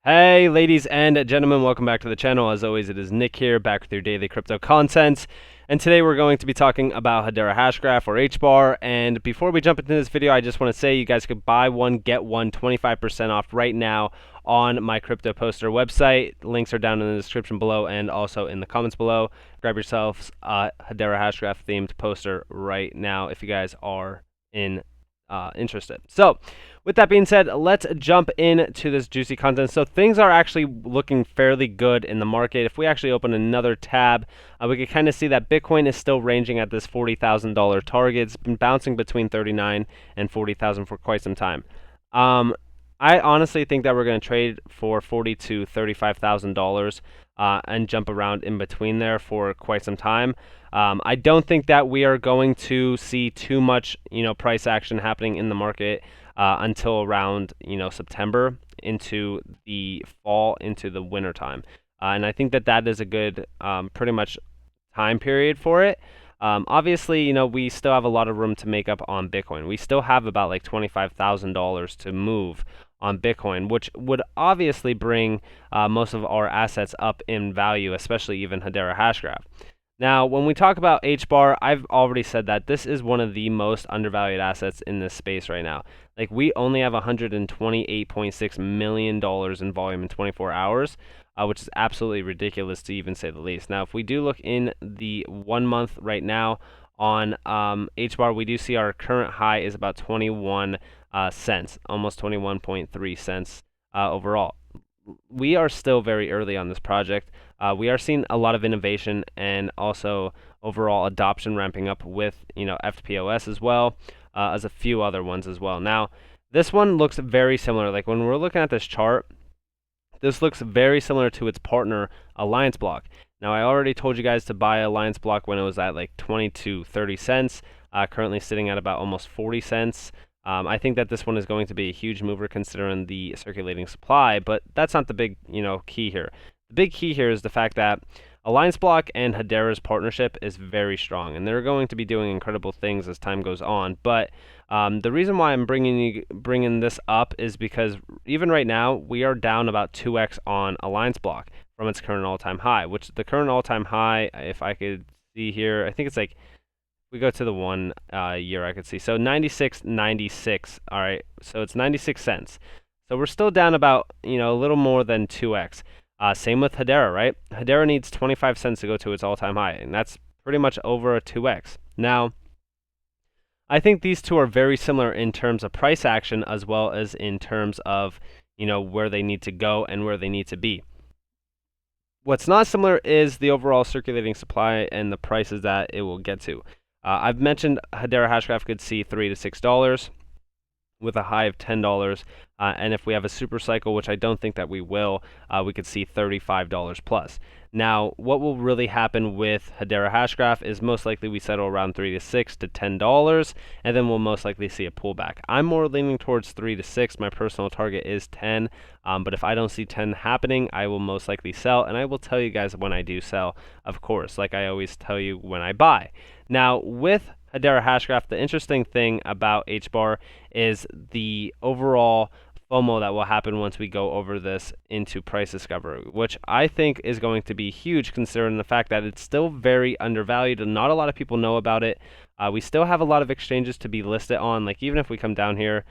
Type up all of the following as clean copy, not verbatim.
Hey ladies and gentlemen, welcome back to the channel. As always, it is Nick here, back with your daily crypto content. And today we're going to be talking about Hedera Hashgraph, or HBAR. And before we jump into this video, I just want to say you guys could buy one, get one, 25% off right now on my crypto poster website. Links are down in the description below and also in the comments below. Grab yourselves a Hedera Hashgraph themed poster right now if you guys are interested. So with that being said, let's jump into this juicy content. So things are actually looking fairly good in the market. If we actually open another tab, we can kind of see that Bitcoin is still ranging at this $40,000 target. It's been bouncing between 39 and 40,000 for quite some time. I honestly think that we're going to trade for $40,000 to $35,000 and jump around in between there for quite some time. I don't think that we are going to see too much, price action happening in the market until around, September into the fall, into the winter time. And I think that that is a good, pretty much time period for it. Obviously, we still have a lot of room to make up on Bitcoin. We still have about like $25,000 to move on Bitcoin, which would obviously bring most of our assets up in value, especially even Hedera Hashgraph. Now, when we talk about HBAR, I've already said that this is one of the most undervalued assets in this space right now. Like, we only have $128.6 million in volume in 24 hours, which is absolutely ridiculous to even say the least. Now, if we do look in the 1 month right now on HBAR, we do see our current high is about 21 cents, almost 21.3 cents overall. We are still very early on this project. We are seeing a lot of innovation and also overall adoption ramping up with EFTPOS as well as a few other ones as well. Now, this one looks very similar. Like when we're looking at this chart, this looks very similar to its partner Alliance Block. Now, I already told you guys to buy Alliance Block when it was at like 20 to 30 cents. Currently sitting at about almost 40 cents. I think that this one is going to be a huge mover considering the circulating supply, but that's not the big, key here. The big key here is the fact that Alliance Block and Hedera's partnership is very strong, and they're going to be doing incredible things as time goes on. But the reason why I'm bringing this up is because even right now we are down about 2x on Alliance Block from its current all-time high, which the current all-time high, if I could see here, I think it's like, we go to the 1 year, I could see. So 96.96. All right. So it's 96 cents. So we're still down about, a little more than 2x. Same with Hedera, right? Hedera needs 25 cents to go to its all-time high, and that's pretty much over a 2x. Now, I think these two are very similar in terms of price action as well as in terms of, where they need to go and where they need to be. What's not similar is the overall circulating supply and the prices that it will get to. I've mentioned Hedera Hashgraph could see $3 to $6 with a high of $10, and if we have a super cycle, which I don't think that we will, we could see $35 plus. Now, what will really happen with Hedera Hashgraph is most likely we settle around $3 to $6 to $10, and then we'll most likely see a pullback. I'm more leaning towards 3 to 6. My personal target is 10, but if I don't see 10 happening, I will most likely sell, and I will tell you guys when I do sell, of course, like I always tell you when I buy. Now, with Hedera Hashgraph, the interesting thing about HBAR is the overall FOMO that will happen once we go over this into price discovery, which I think is going to be huge considering the fact that it's still very undervalued and not a lot of people know about it. We still have a lot of exchanges to be listed on. Like even if we come down here,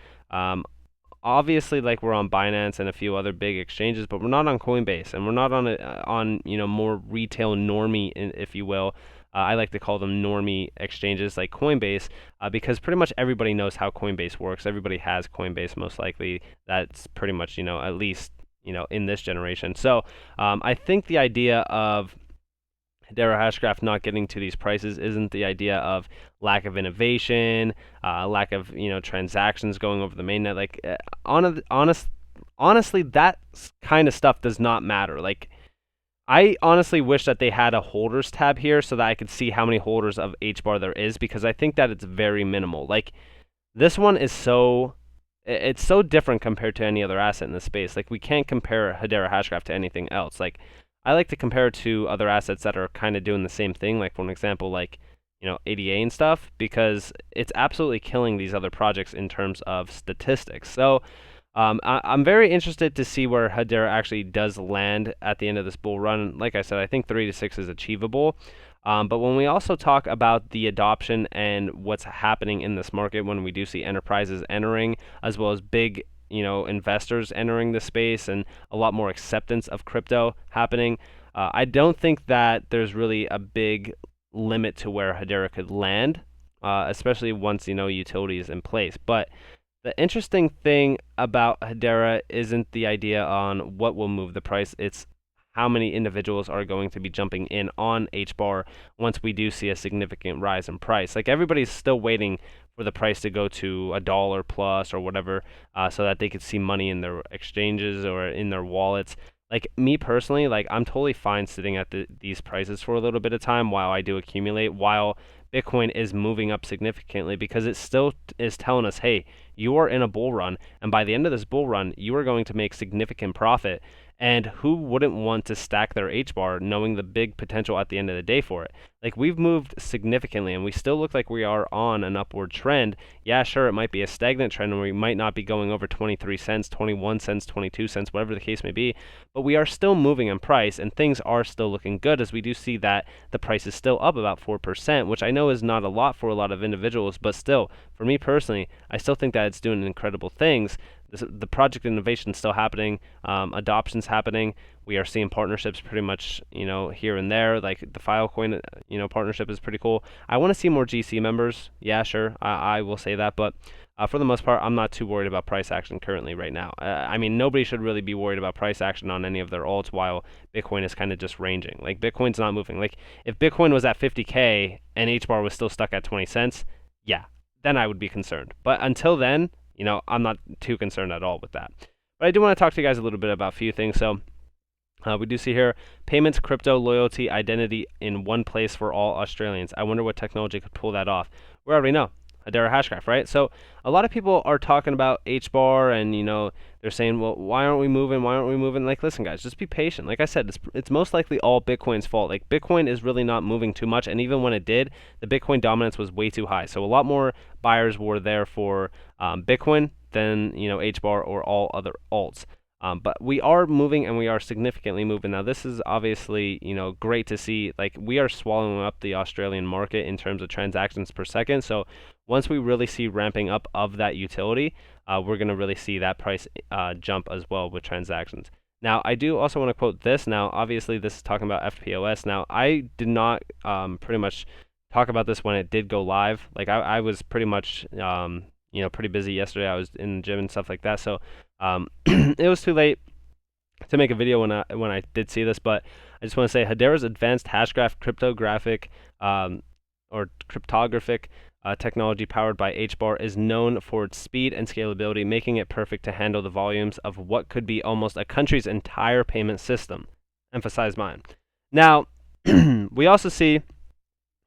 obviously like we're on Binance and a few other big exchanges, but we're not on Coinbase and we're not on more retail normie, if you will. I like to call them normie exchanges like Coinbase because pretty much everybody knows how Coinbase works. Everybody has Coinbase most likely. That's pretty much, at least, in this generation. So I think the idea of Hedera Hashgraph not getting to these prices isn't the idea of lack of innovation, lack of, transactions going over the mainnet. Like, honestly, that kind of stuff does not matter. Like, I honestly wish that they had a holders tab here so that I could see how many holders of HBAR there is, because I think that it's very minimal. Like, this one is it's so different compared to any other asset in the space. Like, we can't compare Hedera Hashgraph to anything else. Like, I like to compare it to other assets that are kind of doing the same thing, like for an example, like, ADA and stuff, because it's absolutely killing these other projects in terms of statistics. So I'm very interested to see where Hedera actually does land at the end of this bull run. Like I said, I think 3 to 6 is achievable. But when we also talk about the adoption and what's happening in this market, when we do see enterprises entering, as well as big, investors entering the space and a lot more acceptance of crypto happening, I don't think that there's really a big limit to where Hedera could land, especially once, utility is in place. But the interesting thing about Hedera isn't the idea on what will move the price, it's how many individuals are going to be jumping in on HBAR once we do see a significant rise in price. Like, everybody's still waiting for the price to go to $1 plus or whatever, so that they could see money in their exchanges or in their wallets. Like, me personally, like, I'm totally fine sitting at these prices for a little bit of time while I do accumulate, while Bitcoin is moving up significantly, because it still is telling us, hey, you are in a bull run, and by the end of this bull run, you are going to make significant profit. And who wouldn't want to stack their HBAR knowing the big potential at the end of the day for it? Like, we've moved significantly, and we still look like we are on an upward trend. Yeah, sure, it might be a stagnant trend, and we might not be going over 23 cents, 21 cents, 22 cents, whatever the case may be, but we are still moving in price, and things are still looking good, as we do see that the price is still up about 4%, which I know is not a lot for a lot of individuals, but still, for me personally, I still think that it's doing incredible things. The project innovation is still happening, adoption's happening. We are seeing partnerships pretty much, here and there. Like, the Filecoin, partnership is pretty cool. I want to see more GC members. Yeah, sure, I will say that, but for the most part, I'm not too worried about price action currently right now. I mean, nobody should really be worried about price action on any of their alts while Bitcoin is kind of just ranging. Like, Bitcoin's not moving. Like, if Bitcoin was at 50K and HBAR was still stuck at 20 cents, yeah, then I would be concerned. But until then, I'm not too concerned at all with that. But I do want to talk to you guys a little bit about a few things. So we do see here, payments, crypto, loyalty, identity in one place for all Australians. I wonder what technology could pull that off. We already know. Hedera Hashgraph, right? So a lot of people are talking about HBAR, and they're saying, well, why aren't we moving? Why aren't we moving? Like, listen, guys, just be patient. Like I said, it's most likely all Bitcoin's fault. Like, Bitcoin is really not moving too much, and even when it did, the Bitcoin dominance was way too high. So a lot more buyers were there for Bitcoin than HBAR or all other alts. But we are moving, and we are significantly moving. Now, this is obviously, great to see. Like, we are swallowing up the Australian market in terms of transactions per second. So once we really see ramping up of that utility, we're going to really see that price jump as well with transactions. Now, I do also want to quote this. Now, obviously, this is talking about EFTPOS. Now, I did not pretty much talk about this when it did go live. Like, I was pretty much, pretty busy yesterday. I was in the gym and stuff like that. So it was too late to make a video when I did see this, but I just want to say Hedera's advanced hashgraph cryptographic or cryptographic technology powered by HBAR is known for its speed and scalability, making it perfect to handle the volumes of what could be almost a country's entire payment system. Emphasize mine. Now, we also see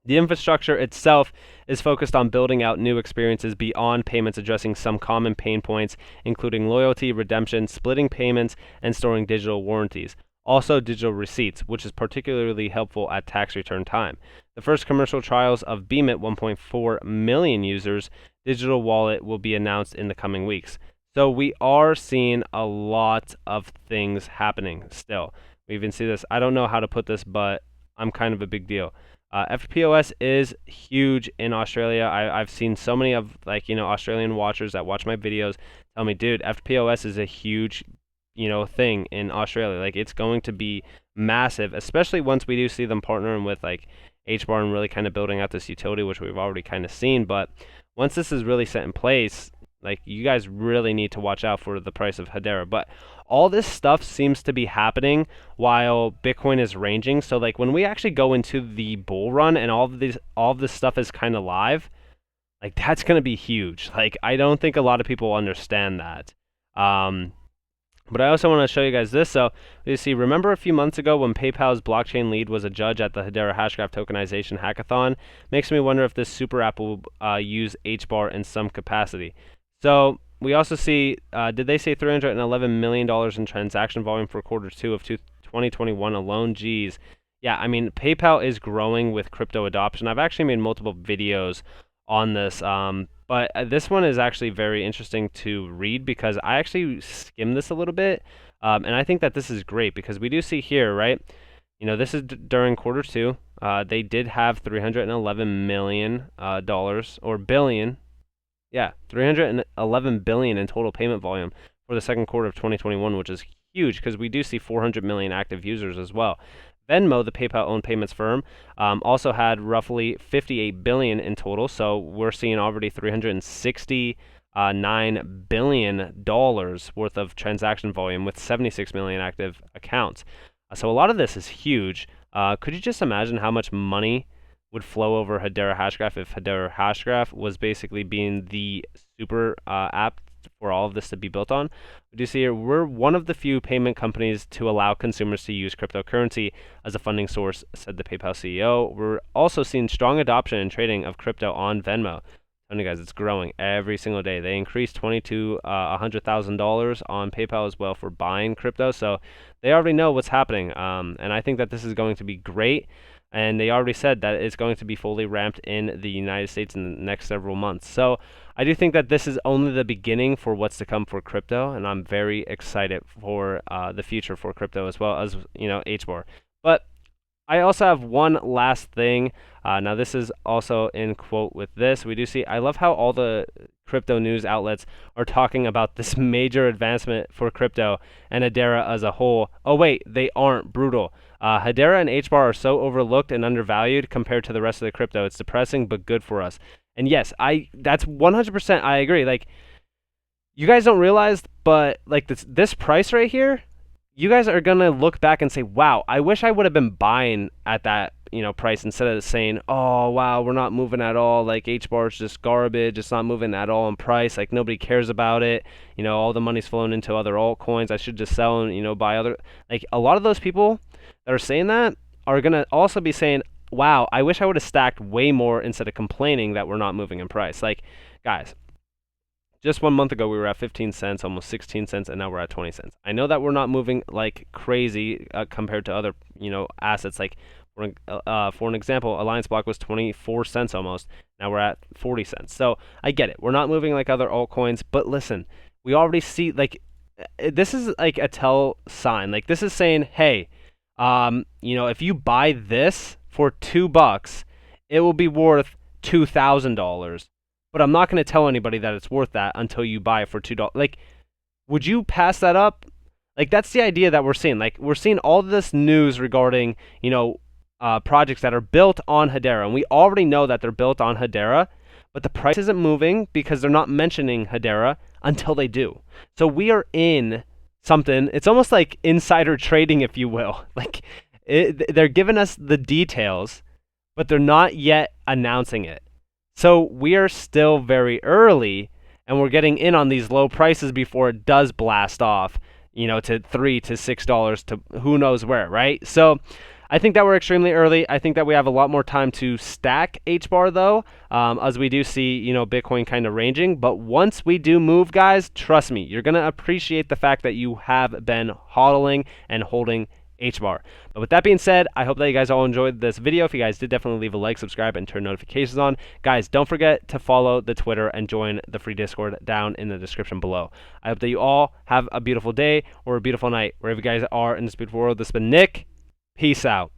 the infrastructure itself is focused on building out new experiences beyond payments, addressing some common pain points, including loyalty, redemption, splitting payments, and storing digital warranties. Also, digital receipts, which is particularly helpful at tax return time. The first commercial trials of Beemit 1.4 million users digital wallet will be announced in the coming weeks. So we are seeing a lot of things happening still. We even see this. I don't know how to put this, but I'm kind of a big deal. FPOS is huge in Australia. I've seen so many of Australian watchers that watch my videos tell me, dude, FPOS is a huge thing in Australia. Like, it's going to be massive, especially once we do see them partnering with like HBAR and really kind of building out this utility, which we've already kind of seen. But once this is really set in place, like, you guys really need to watch out for the price of Hedera. But all this stuff seems to be happening while Bitcoin is ranging. So like, when we actually go into the bull run and all of this stuff is kind of live, like, that's going to be huge. Like, I don't think a lot of people understand that. But I also want to show you guys this. So you see, remember a few months ago when PayPal's blockchain lead was a judge at the Hedera Hashgraph tokenization hackathon? Makes me wonder if this super app will use HBAR in some capacity. So we also see, did they say $311 million in transaction volume for Q2 of 2021 alone? Geez. Yeah, I mean, PayPal is growing with crypto adoption. I've actually made multiple videos on this, but But this one is actually very interesting to read because I actually skimmed this a little bit, and I think that this is great because we do see here, right? This is during Q2. They did have $311 million or billion. Yeah, 311 billion in total payment volume for the second quarter of 2021, which is huge because we do see 400 million active users as well. Venmo, the PayPal-owned payments firm, also had roughly 58 billion in total. So we're seeing already 369 billion dollars worth of transaction volume with 76 million active accounts. So a lot of this is huge. Could you just imagine how much money would flow over Hedera Hashgraph if Hedera Hashgraph was basically being the super app for all of this to be built on? We do see here we're one of the few payment companies to allow consumers to use cryptocurrency as a funding source, said the PayPal CEO. We're also seeing strong adoption and trading of crypto on Venmo. I'm telling you guys, it's growing every single day. They increased $20,000 to $100,000 on PayPal as well for buying crypto. So they already know what's happening. And I think that this is going to be great. And they already said that it's going to be fully ramped in the United States in the next several months. So I do think that this is only the beginning for what's to come for crypto, and I'm very excited for the future for crypto as well as HBAR. But I also have one last thing. Now this is also in quote with this. We do see, I love how all the crypto news outlets are talking about this major advancement for crypto and Hedera as a whole. Oh wait, they aren't. Brutal. Hedera and HBAR are so overlooked and undervalued compared to the rest of the crypto. It's depressing, but good for us. And yes, that's 100% I agree. Like, you guys don't realize, but like this price right here, you guys are gonna look back and say, wow, I wish I would have been buying at that price instead of saying, oh wow, we're not moving at all, like HBAR is just garbage, it's not moving at all in price, like nobody cares about it, all the money's flowing into other altcoins, I should just sell and buy other. Like, a lot of those people that are saying that are gonna also be saying, wow, I wish I would have stacked way more instead of complaining that we're not moving in price. Like, guys, just 1 month ago, we were at 15 cents, almost 16 cents, and now we're at 20 cents. I know that we're not moving like crazy compared to other, assets. Like, for an example, Alliance Block was 24 cents almost. Now we're at 40 cents. So I get it. We're not moving like other altcoins. But listen, we already see, like, this is like a tell sign. Like, this is saying, hey, if you buy this for $2, it will be worth $2,000. But I'm not going to tell anybody that it's worth that until you buy it for $2. Like, would you pass that up? Like, that's the idea that we're seeing. Like, we're seeing all this news regarding, projects that are built on Hedera. And we already know that they're built on Hedera, but the price isn't moving because they're not mentioning Hedera until they do. So we are in something. It's almost like insider trading, if you will. Like, they're giving us the details, but they're not yet announcing it. So we are still very early, and we're getting in on these low prices before it does blast off, to $3 to $6 to who knows where, right? So I think that we're extremely early. I think that we have a lot more time to stack HBAR though, as we do see, Bitcoin kind of ranging. But once we do move, guys, trust me, you're going to appreciate the fact that you have been hodling and holding HBAR. But with that being said, I hope that you guys all enjoyed this video. If you guys did, definitely leave a like, subscribe, and turn notifications on. Guys, don't forget to follow the Twitter and join the free Discord down in the description below. I hope that you all have a beautiful day or a beautiful night, wherever you guys are in this beautiful world. This has been Nick. Peace out.